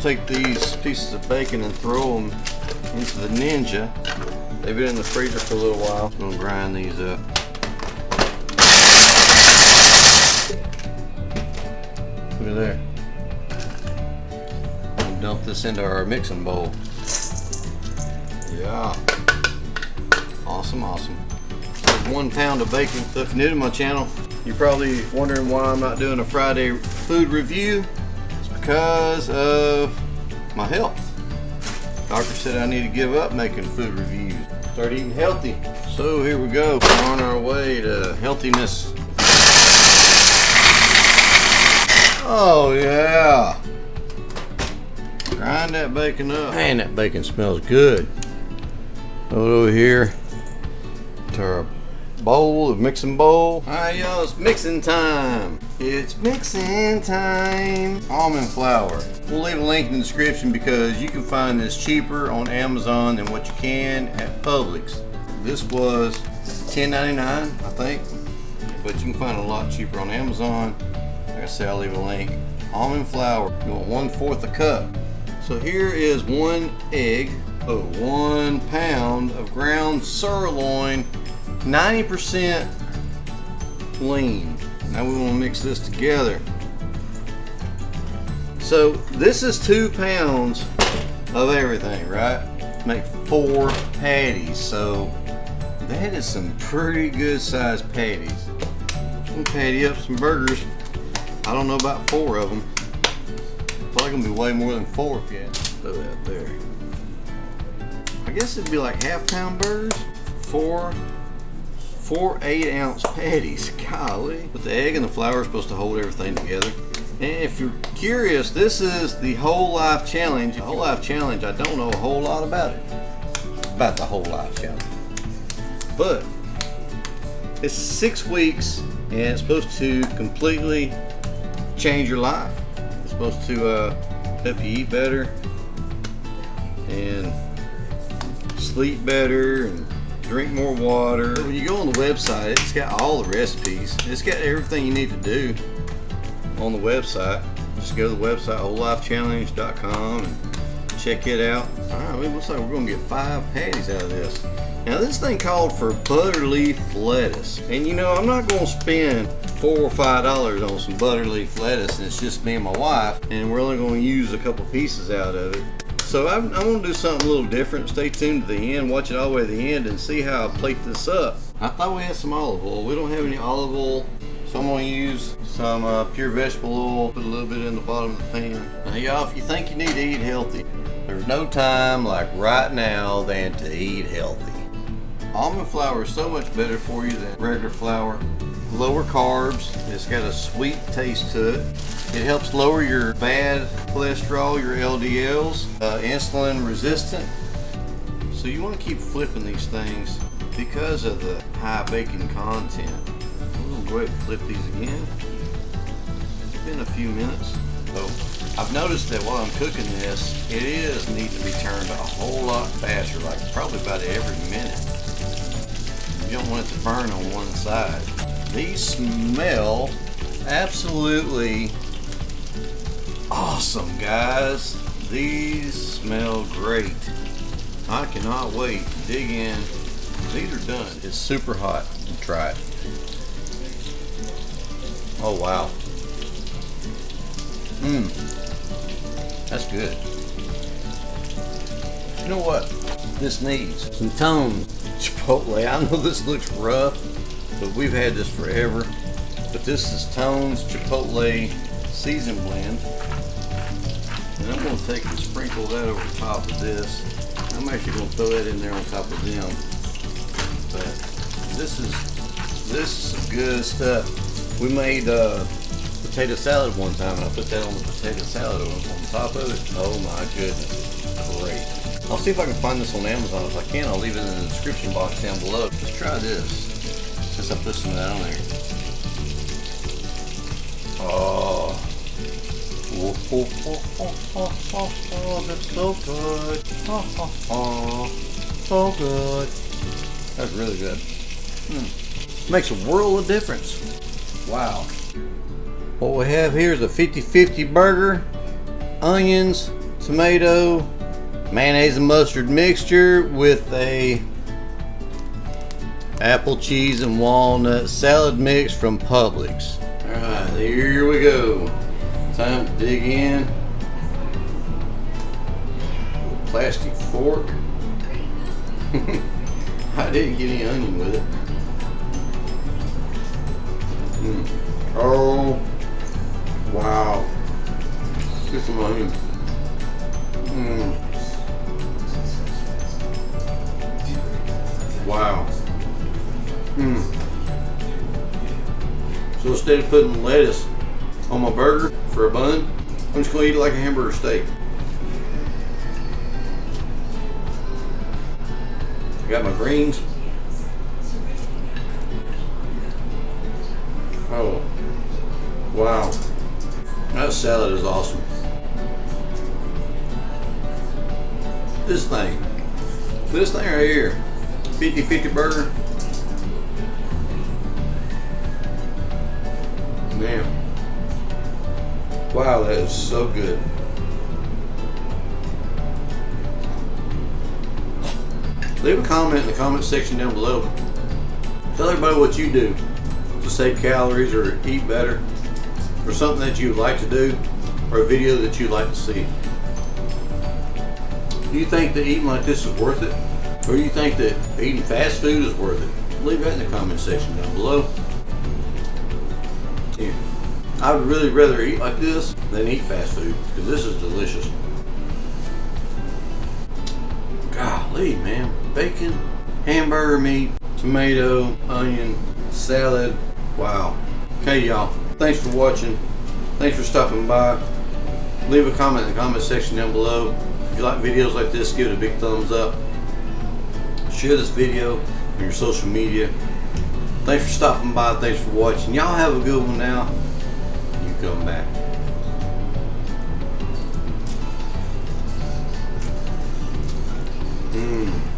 take these pieces of bacon and throw them into the Ninja. They've been in the freezer for a little while. I'm gonna grind these up. Look at there. And dump this into our mixing bowl. Yeah. Awesome, awesome. There's 1 pound of bacon. So if you're new to my channel, you're probably wondering why I'm not doing a Friday food review. It's because of my health. Doctor said I need to give up making food reviews. Start eating healthy. So here we go. We're on our way to healthiness. Oh yeah. Grind that bacon up. Man, that bacon smells good. Throw it over here to our bowl, the mixing bowl. Alright y'all, it's mixing time. It's mixing time. Almond flour. We'll leave a link in the description because you can find this cheaper on Amazon than what you can at Publix. This was $10.99, I think, but you can find it a lot cheaper on Amazon. Like I said, I'll leave a link. Almond flour, you want 1/4 a cup. So here is 1 egg, 1 pound of ground sirloin, 90% lean. Now we want to mix this together. So this is 2 pounds of everything, right? Make 4 patties. So that is some pretty good sized patties. I'm gonna patty up some burgers. I don't know about 4 of them. Probably gonna be way more than 4 if you had. Throw that there. I guess it'd be like half-pound burgers. 4 8-ounce patties. Golly. But the egg and the flour are supposed to hold everything together. And if you're curious, this is the Whole Life Challenge. The Whole Life Challenge, I don't know a whole lot about it. About the Whole Life Challenge. But it's 6 weeks and it's supposed to completely change your life. It's supposed to help you eat better and sleep better and drink more water. When you go on the website, it's got all the recipes. It's got everything you need to do on the website. Just go to the website, wholelifechallenge.com, and check it out. Alright, it looks like we're going to get 5 patties out of this. Now this thing called for butter leaf lettuce. And you know, I'm not going to spend $4 or $5 on some butter leaf lettuce, and it's just me and my wife, and we're only going to use a couple pieces out of it. So I'm going to do something a little different. Stay tuned to the end, watch it all the way to the end, and see how I plate this up. I thought we had some olive oil. We don't have any olive oil, so I'm going to use some pure vegetable oil. Put a little bit in the bottom of the pan. Now y'all, if you think you need to eat healthy, there's no time like right now than to eat healthy. Almond flour is so much better for you than regular flour. Lower carbs. It's got a sweet taste to it. It helps lower your bad cholesterol, your LDLs, insulin resistant. So you want to keep flipping these things because of the high bacon content. I'm going to go ahead and flip these again. It's been a few minutes. So I've noticed that while I'm cooking this, it is needing to be turned a whole lot faster, like probably about every minute. You don't want it to burn on one side. These smell absolutely awesome, guys. These smell great. I cannot wait to dig in. These are done. It's super hot. Try it. Oh wow. That's good. You know what? This needs some tones. Chipotle. I know this looks rough, but we've had this forever. But this is Tone's Chipotle Season Blend. And I'm going to take and sprinkle that over top of this. I'm actually going to throw that in there on top of them. But this is some good stuff. We made potato salad one time, and I put that on the potato salad on top of it. Oh my goodness, great. I'll see if I can find this on Amazon. If I can, I'll leave it in the description box down below. Let's try this, since I put some of that on there. Oh, that's so good. So good. That's really good. Makes a world of difference. Wow. What we have here is a 50-50 burger, onions, tomato, mayonnaise and mustard mixture with a apple cheese and walnut salad mix from Publix. Alright, here we go. Time to dig in. Plastic fork. I didn't get any onion with it. Oh, wow. Get some onion. Wow. So instead of putting lettuce on my burger for a bun, I'm just gonna eat it like a hamburger steak. I got my greens. Oh, wow. That salad is awesome. This thing right here, 50-50 burger. Man, wow, that is so good. Leave a comment in the comment section down below. Tell everybody what you do to save calories or eat better, or something that you'd like to do, or a video that you'd like to see. Do you think that eating like this is worth it? Or do you think that eating fast food is worth it? Leave that in the comment section down below. Yeah. I would really rather eat like this than eat fast food, because this is delicious. Golly, man. Bacon, hamburger meat, tomato, onion, salad. Wow. Okay, y'all. Thanks for watching. Thanks for stopping by. Leave a comment in the comment section down below. If you like videos like this, give it a big thumbs up. Share this video on your social media. Thanks for stopping by. Thanks for watching. Y'all have a good one now. You come back. Mmm.